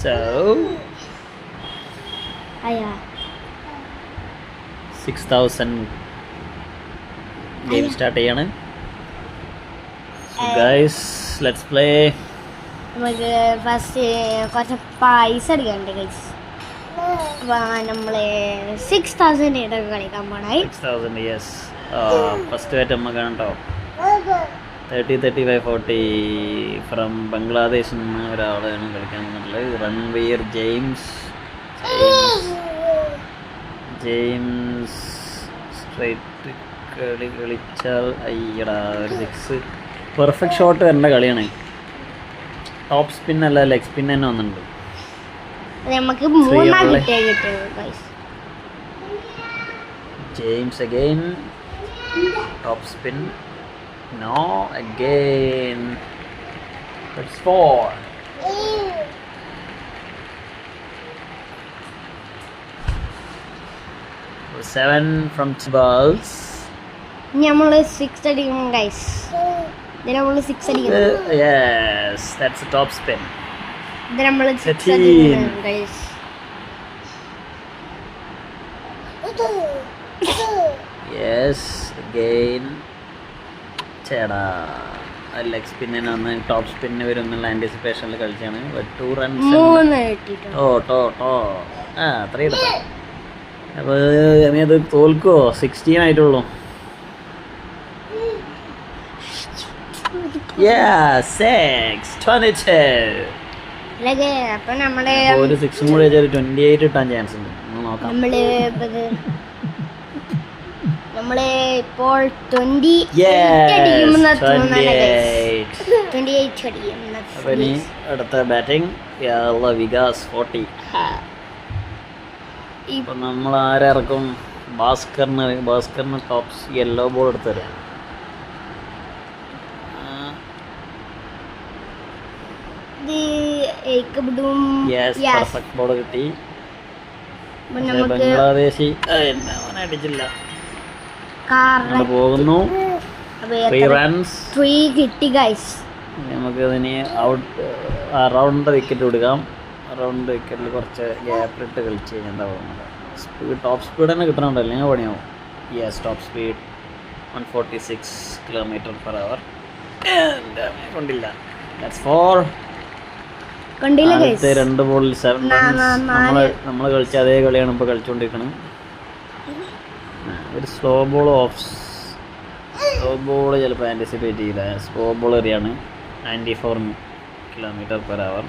So, 6,000 game start ചെയ്യാണ്. So guys, let's play. നമുക്ക് first കുറച്ച് പൈസ എടുക്കണ്ട് ഗൈസ്. അപ്പോൾ നമ്മൾ 6,000 ഇടയ്ക്ക് കളിക്കാൻ പോണേ. 6,000 yes. ഫസ്റ്റ് ആയിട്ട് നമുക്ക് കേട്ടോ 30, 35, 40 ഫ്രം ബംഗ്ലാദേശിൽ നിന്ന് ഒരാളാണ് കളിക്കാൻ വന്നിട്ടുള്ളത്. റൺവീർ ജെയിംസ് സ്ട്രൈറ്റ് കളിച്ചാൽ അയ്യടാ ഒരു 6 പെർഫെക്റ്റ് ഷോട്ട് വരേണ്ട കളിയാണ്. ടോപ്പ് സ്പിൻ അല്ല ലെഗ് സ്പിൻ തന്നെ വന്നിട്ടുണ്ട്. നമുക്ക് മൂന്നാം കിട്ടിയത് guys. James again, top spin, no again, that's 4. 7 from balls. നമ്മൾ 6 അടിക്കും ഗൈസ്. ഇതിന് നമ്മൾ 6 അടിക്കണം. Yes, that's a top spin. ഇത് നമ്മൾ 6 അടിക്കണം ഗൈസ്. Yes, again. ചേടാ ലെഗ് സ്പിന്നിന് വന്ന് ടോപ്പ് സ്പിന്നിന് വരും എന്നുള്ള ആൻറ്റിസിപ്പേഷനിൽ കളിച്ചാണ്. 2 runs. അത്രയും എടുത്താൽ അപ്പോൾ ഇനി അത് തോൽക്കുമോ? 16 ആയിട്ടുള്ളൂ. അപ്പോൾ നമ്മുടെ ഒരു 6 കൂടി വെച്ചാൽ 28 കിട്ടാൻ ചാൻസ് ഉണ്ട്. നോക്കാം. നമ്മള് ഇപ്പോൾ 28 അടിക്കും. അപ്പോൾ ഇനി അടുത്ത ബാറ്റിംഗ് വികാസ് 40. ഇപ്പം നമ്മൾ ആരിറക്കും? ഭാസ്കറിന് ടോപ്സ് യെല്ലോ ബോൾ എടുത്ത് തരാം. പെർഫെക്റ്റ് ബോൾ കിട്ടി. ബംഗ്ലാദേശി അടിച്ചില്ല. പോകുന്നു 3 runs. 3 കിട്ടി ഗൈസ്. നമുക്ക് ഇതിന് റൗണ്ട് വിക്കറ്റ് കൊടുക്കാം. റൗണ്ട് വിക്കറ്റിൽ കുറച്ച് ഗ്യാപ്പ് ഇട്ട് കളിച്ച് കഴിഞ്ഞാൽ എന്താ പറയുന്നത്? ടോപ്പ് സ്പീഡ് തന്നെ കിട്ടണുണ്ടല്ലോ, അല്ലെങ്കിൽ പണിയാവും. Yes, top speed 146 km/h. കൊണ്ടില്ല. That's 4. അടുത്ത 2 ബോളിൽ 7 runs. നമ്മൾ കളിച്ച അതേ കളിയാണ് ഇപ്പോൾ കളിച്ചുകൊണ്ടിരിക്കുന്നത്. ഒരു സ്ലോ ബോൾ ചിലപ്പോൾ ആൻറ്റിസിപ്പേറ്റ് ചെയ്യില്ല. സ്ലോ ബോൾ എറിയാണ് 94 km/h.